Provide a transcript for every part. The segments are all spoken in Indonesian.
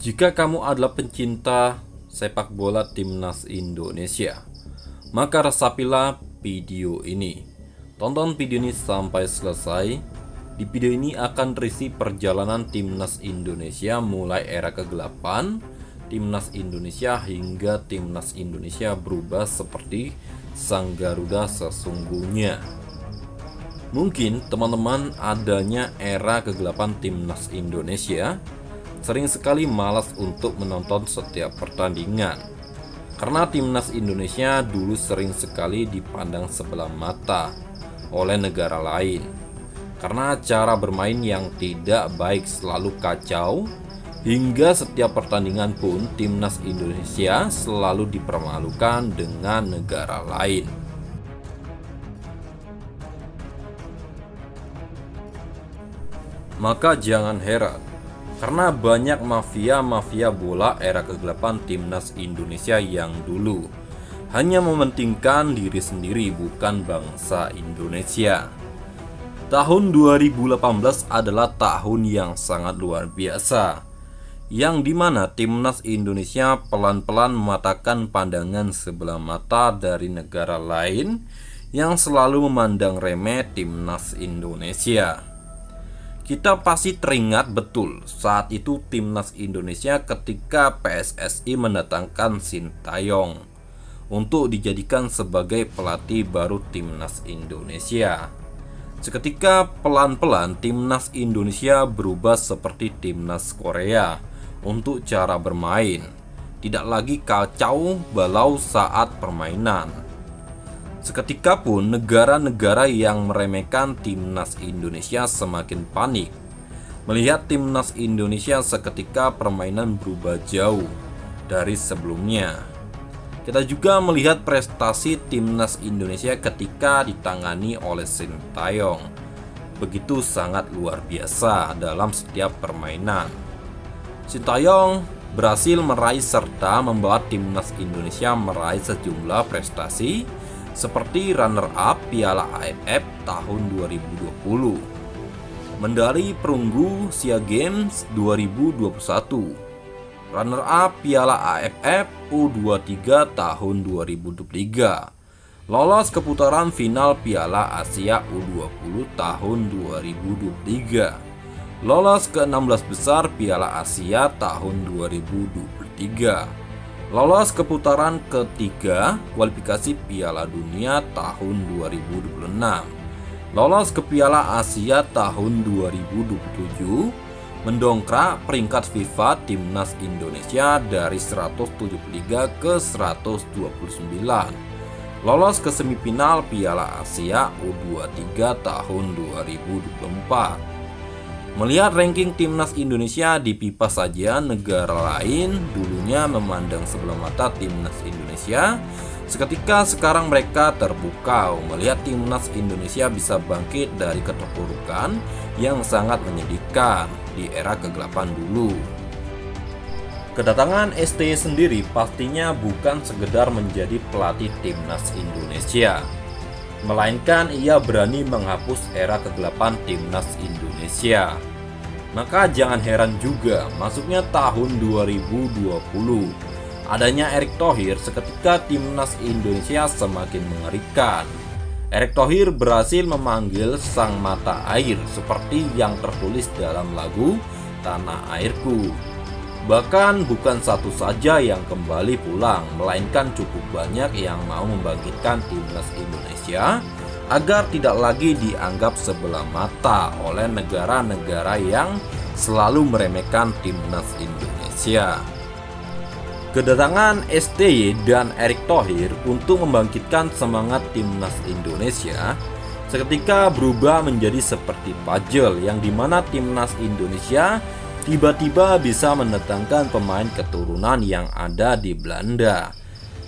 Jika kamu adalah pencinta sepak bola timnas Indonesia, maka resapilah video ini. Tonton video ini sampai selesai. Di video ini akan terisi perjalanan timnas Indonesia mulai era kegelapan timnas Indonesia hingga timnas Indonesia berubah seperti sang Garuda sesungguhnya. Mungkin teman-teman adanya era kegelapan timnas Indonesia sering sekali malas untuk menonton setiap pertandingan, karena timnas Indonesia dulu sering sekali dipandang sebelah mata oleh negara lain, karena cara bermain yang tidak baik, selalu kacau, hingga setiap pertandingan pun timnas Indonesia selalu dipermalukan dengan negara lain. Maka jangan heran, karena banyak mafia-mafia bola era kegelapan timnas Indonesia yang dulu hanya mementingkan diri sendiri, bukan bangsa Indonesia. Tahun 2018 adalah tahun yang sangat luar biasa, yang dimana timnas Indonesia pelan-pelan mematahkan pandangan sebelah mata dari negara lain yang selalu memandang remeh timnas Indonesia. Kita pasti teringat betul saat itu timnas Indonesia ketika PSSI mendatangkan Sintayong untuk dijadikan sebagai pelatih baru timnas Indonesia. Seketika pelan-pelan timnas Indonesia berubah seperti timnas Korea untuk cara bermain, tidak lagi kacau balau saat permainan. Seketika pun negara-negara yang meremehkan timnas Indonesia semakin panik melihat timnas Indonesia seketika permainan berubah jauh dari sebelumnya. Kita juga melihat prestasi timnas Indonesia ketika ditangani oleh Sintayong begitu sangat luar biasa dalam setiap permainan. Sintayong berhasil meraih serta membawa timnas Indonesia meraih sejumlah prestasi seperti runner-up Piala AFF tahun 2020, medali perunggu SEA Games 2021, runner-up Piala AFF U23 tahun 2023, lolos ke putaran final Piala Asia U20 tahun 2023, lolos ke 16 besar Piala Asia tahun 2023, lolos ke putaran ketiga kualifikasi Piala Dunia tahun 2026, lolos ke Piala Asia tahun 2027, mendongkrak peringkat FIFA timnas Indonesia dari 173 ke 129, lolos ke semifinal Piala Asia U23 tahun 2024. Melihat ranking timnas Indonesia di FIFA saja, negara lain dulunya memandang sebelah mata timnas Indonesia. Seketika sekarang mereka terpukau melihat timnas Indonesia bisa bangkit dari keterpurukan yang sangat menyedihkan di era kegelapan dulu. Kedatangan STY sendiri pastinya bukan sekedar menjadi pelatih timnas Indonesia, melainkan ia berani menghapus era kegelapan timnas Indonesia. Maka jangan heran juga masuknya tahun 2020, adanya Erick Thohir seketika timnas Indonesia semakin mengerikan. Erick Thohir berhasil memanggil sang mata air seperti yang tertulis dalam lagu Tanah Airku. Bahkan bukan satu saja yang kembali pulang, melainkan cukup banyak yang mau membangkitkan timnas Indonesia agar tidak lagi dianggap sebelah mata oleh negara-negara yang selalu meremehkan timnas Indonesia. Kedatangan STY dan Erick Thohir untuk membangkitkan semangat timnas Indonesia seketika berubah menjadi seperti puzzle, yang dimana timnas Indonesia tiba-tiba bisa mendatangkan pemain keturunan yang ada di Belanda.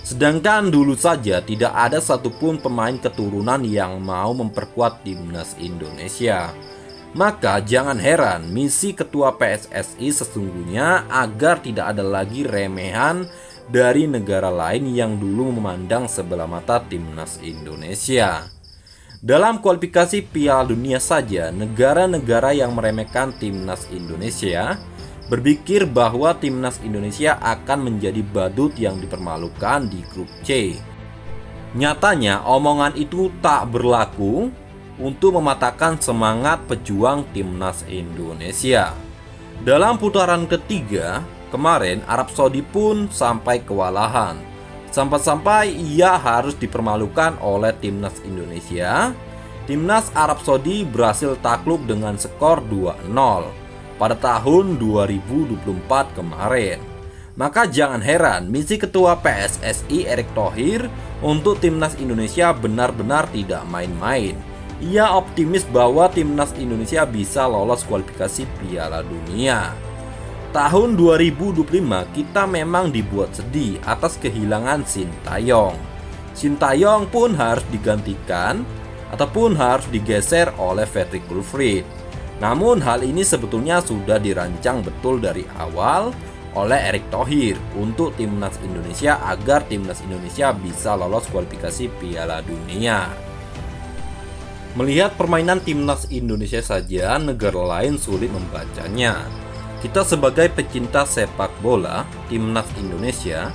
Sedangkan dulu saja tidak ada satupun pemain keturunan yang mau memperkuat timnas Indonesia. Maka jangan heran misi ketua PSSI sesungguhnya agar tidak ada lagi remehan dari negara lain yang dulu memandang sebelah mata timnas Indonesia. Dalam kualifikasi Piala Dunia saja, negara-negara yang meremehkan timnas Indonesia berpikir bahwa timnas Indonesia akan menjadi badut yang dipermalukan di grup C. Nyatanya omongan itu tak berlaku untuk mematahkan semangat pejuang timnas Indonesia. Dalam putaran ketiga kemarin, Arab Saudi pun sampai kewalahan. Sampai-sampai ia harus dipermalukan oleh timnas Indonesia. Timnas Arab Saudi berhasil takluk dengan skor 2-0 pada tahun 2024 kemarin. Maka jangan heran misi Ketua PSSI Erick Thohir untuk timnas Indonesia benar-benar tidak main-main. Ia optimis bahwa timnas Indonesia bisa lolos kualifikasi Piala Dunia. Tahun 2025 kita memang dibuat sedih atas kehilangan Sintayong. Sintayong pun harus digantikan ataupun harus digeser oleh Fredrik Wilfried. Namun hal ini sebetulnya sudah dirancang betul dari awal oleh Erick Thohir untuk timnas Indonesia agar timnas Indonesia bisa lolos kualifikasi Piala Dunia. Melihat permainan timnas Indonesia saja, negara lain sulit membacanya. Kita sebagai pecinta sepak bola, timnas Indonesia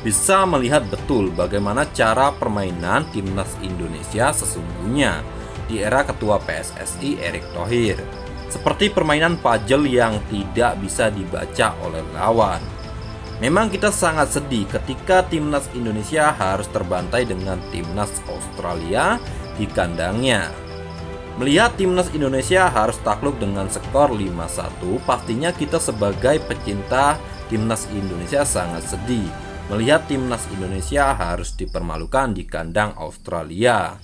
bisa melihat betul bagaimana cara permainan timnas Indonesia sesungguhnya di era Ketua PSSI Erick Thohir. Seperti permainan puzzle yang tidak bisa dibaca oleh lawan. Memang kita sangat sedih ketika timnas Indonesia harus terbantai dengan timnas Australia di kandangnya. Melihat timnas Indonesia harus takluk dengan skor 5-1, pastinya kita sebagai pecinta timnas Indonesia sangat sedih melihat timnas Indonesia harus dipermalukan di kandang Australia.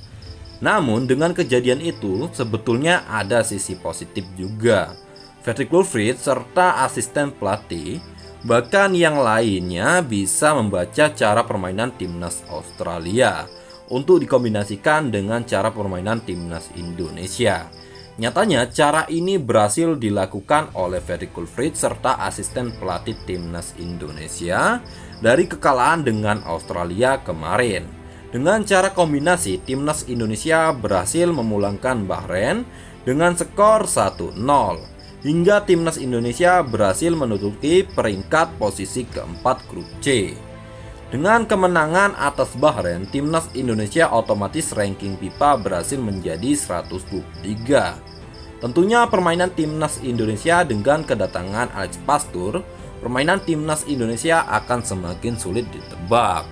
Namun dengan kejadian itu sebetulnya ada sisi positif juga. Fredrik Wilfried serta asisten pelatih bahkan yang lainnya bisa membaca cara permainan timnas Australia untuk dikombinasikan dengan cara permainan timnas Indonesia. Nyatanya cara ini berhasil dilakukan oleh Fredrik Wilfried serta asisten pelatih timnas Indonesia dari kekalahan dengan Australia kemarin. Dengan cara kombinasi, timnas Indonesia berhasil memulangkan Bahrain dengan skor 1-0 hingga timnas Indonesia berhasil menduduki peringkat posisi keempat grup C. Dengan kemenangan atas Bahrain, timnas Indonesia otomatis ranking FIFA berhasil menjadi 123. Tentunya permainan timnas Indonesia dengan kedatangan Alex Pastur, permainan timnas Indonesia akan semakin sulit ditebak.